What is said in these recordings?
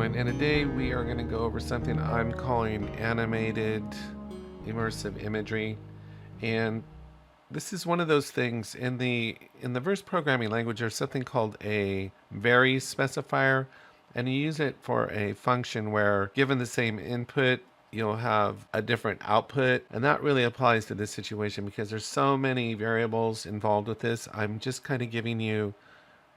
going? And today we are going to go over something I'm calling animated immersive imagery. And this is one of those things in the verse programming language. There's something called a vary specifier, and you use it for a function where given the same input you'll have a different output, and that really applies to this situation because there's so many variables involved with this. I'm just kind of giving you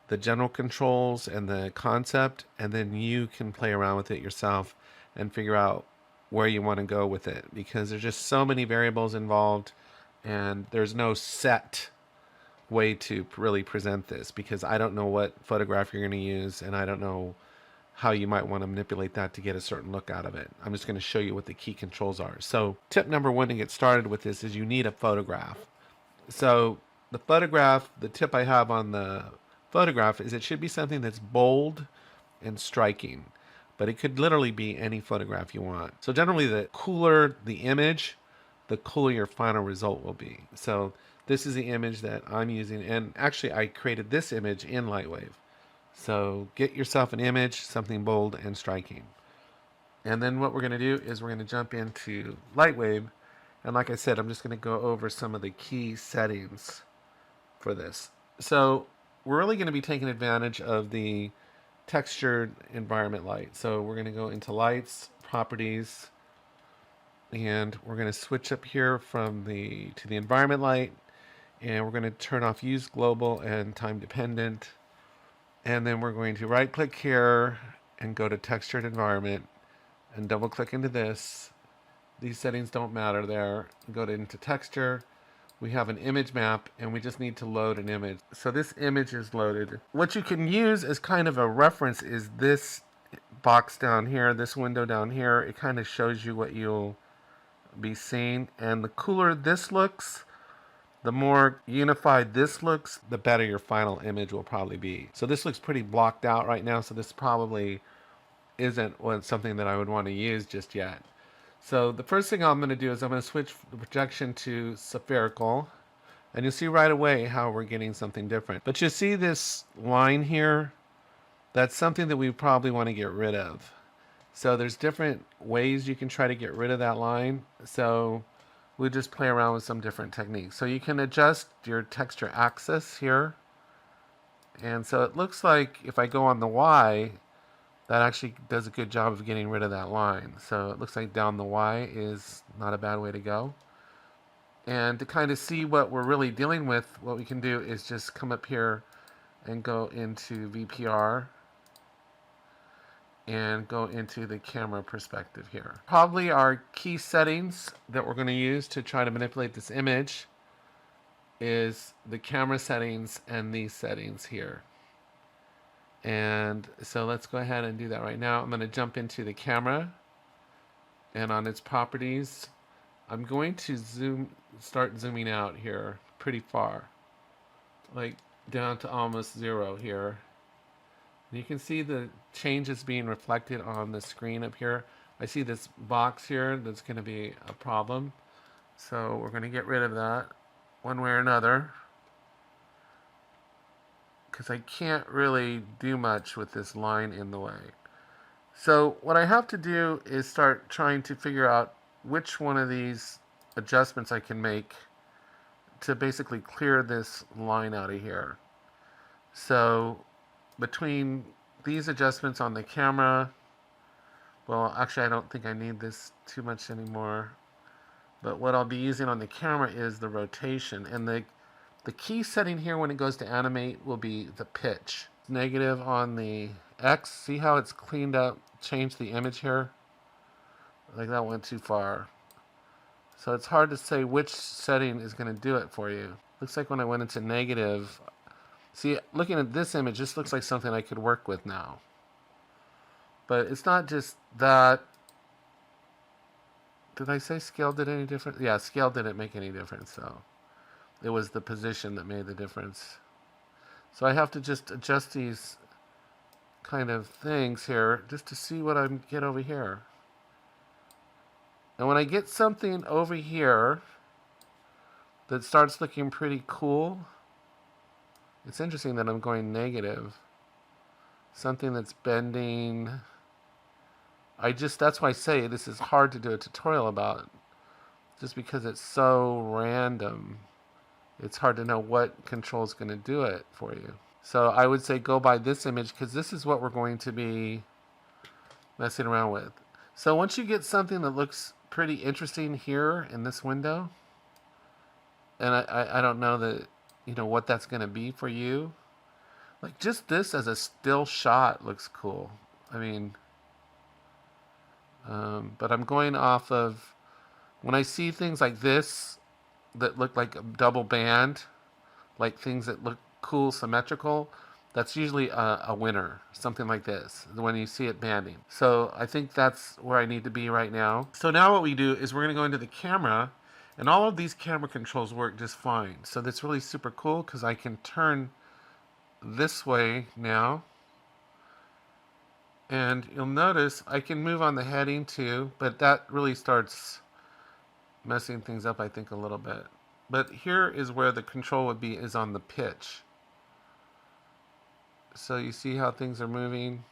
the general controls and the concept, and then you can play around with it yourself and figure out where you want to go with it, because there's just so many variables involved and there's no set way to really present this, because I don't know what photograph you're going to use and I don't know how you might want to manipulate that to get a certain look out of it. I'm just going to show you what the key controls are. So tip number one to get started with this is you need a photograph. So the photograph, the tip I have on the photograph is it should be something that's bold and striking, but it could literally be any photograph you want. So generally the cooler the image, the cooler your final result will be. So this is the image that I'm using, and actually I created this image in LightWave. So get yourself an image, something bold and striking. And then what we're going to do is we're going to jump into LightWave, and like I said, I'm just going to go over some of the key settings for this. So we're really going to be taking advantage of the textured environment light. So we're going to go into lights, properties, and we're going to switch up here from the environment light, and we're going to turn off use global and time dependent. And then we're going to right click here and go to textured environment and double click into this. These settings don't matter there. Go into texture. We have an image map and we just need to load an image. So this image is loaded. What you can use as kind of a reference is this box down here, this window down here. It kind of shows you what you'll be seeing. And the cooler this looks, the more unified this looks, the better your final image will probably be. So this looks pretty blocked out right now, so this probably isn't something that I would want to use just yet. So the first thing I'm going to do is I'm going to switch the projection to spherical, and you'll see right away how we're getting something different. But you see this line here? That's something that we probably want to get rid of. So there's different ways you can try to get rid of that line. So we'll just play around with some different techniques. So you can adjust your texture axis here. And so it looks like if I go on the Y, that actually does a good job of getting rid of that line. So it looks like down the Y is not a bad way to go. And to kind of see what we're really dealing with, what we can do is just come up here and go into VPR and go into the camera perspective here. Probably our key settings that we're going to use to try to manipulate this image is the camera settings and these settings here. And so let's go ahead and do that right now. I'm going to jump into the camera, and on its properties, I'm going to start zooming out here pretty far, like down to almost 0 here. And you can see the changes being reflected on the screen up here. I see this box here that's going to be a problem. So we're going to get rid of that one way or another, because I can't really do much with this line in the way. So what I have to do is start trying to figure out which one of these adjustments I can make to basically clear this line out of here. So between these adjustments on the camera, well, actually I don't think I need this too much anymore, but what I'll be using on the camera is the rotation, and the key setting here when it goes to animate will be the pitch. Negative on the X. See how it's cleaned up, changed the image here? Like that went too far. So it's hard to say which setting is going to do it for you. Looks like when I went into negative, see, looking at this image, this looks like something I could work with now. But it's not just that. Did I say scale did any difference? Yeah, scale didn't make any difference, so it was the position that made the difference. So I have to just adjust these kind of things here just to see what I get over here. And when I get something over here that starts looking pretty cool, it's interesting that I'm going negative. Something that's bending That's why I say this is hard to do a tutorial about, just because it's so random. It's hard to know what control is going to do it for you. So I would say go by this image, because this is what we're going to be messing around with. So once you get something that looks pretty interesting here in this window, and I don't know that, you know, what that's going to be for you. Like just this as a still shot looks cool. I mean, but I'm going off of, when I see things like this that look like a double band, like things that look cool, symmetrical, that's usually a winner, something like this, when you see it banding. So I think that's where I need to be right now. So now what we do is we're going to go into the camera, and all of these camera controls work just fine. So that's really super cool, because I can turn this way now. And you'll notice I can move on the heading too, but that really starts messing things up, I think, a little bit. But here is where the control would be, is on the pitch. So you see how things are moving?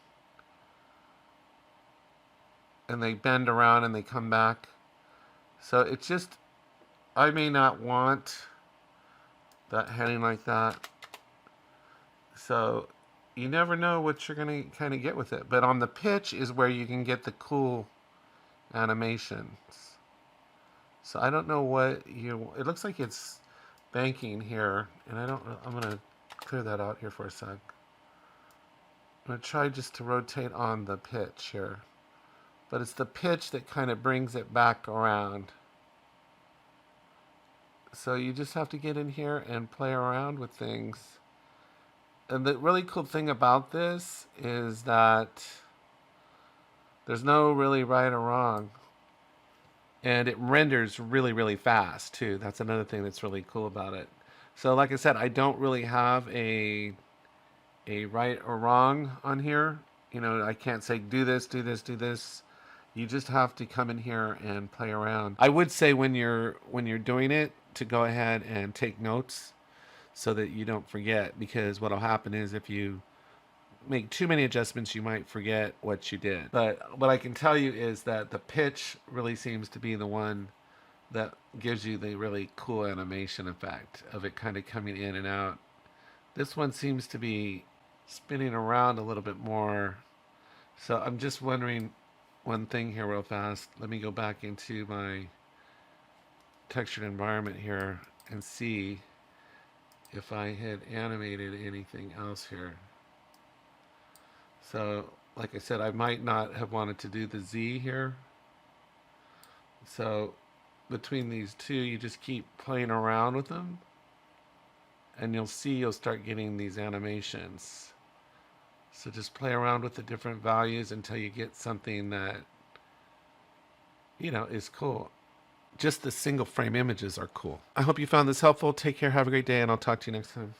And they bend around and they come back. So it's just, I may not want that heading like that. So you never know what you're going to kind of get with it. But on the pitch is where you can get the cool animations. So I don't know what you, it looks like it's banking here, and I don't know, I'm going to clear that out here for a sec. I'm going to try just to rotate on the pitch here. But it's the pitch that kind of brings it back around. So you just have to get in here and play around with things. And the really cool thing about this is that there's no really right or wrong. And it renders really, really fast too. That's another thing that's really cool about it. So like I said, I don't really have a right or wrong on here. You know, I can't say do this, do this, do this. You just have to come in here and play around. I would say when you're doing it, to go ahead and take notes so that you don't forget, because what'll happen is if you make too many adjustments, you might forget what you did. But what I can tell you is that the pitch really seems to be the one that gives you the really cool animation effect of it kind of coming in and out. This one seems to be spinning around a little bit more. So I'm just wondering one thing here real fast. Let me go back into my textured environment here and see if I had animated anything else here. So like I said, I might not have wanted to do the Z here. So between these two, you just keep playing around with them, and you'll see you'll start getting these animations. So just play around with the different values until you get something that, you know, is cool. Just the single frame images are cool. I hope you found this helpful. Take care, have a great day, and I'll talk to you next time.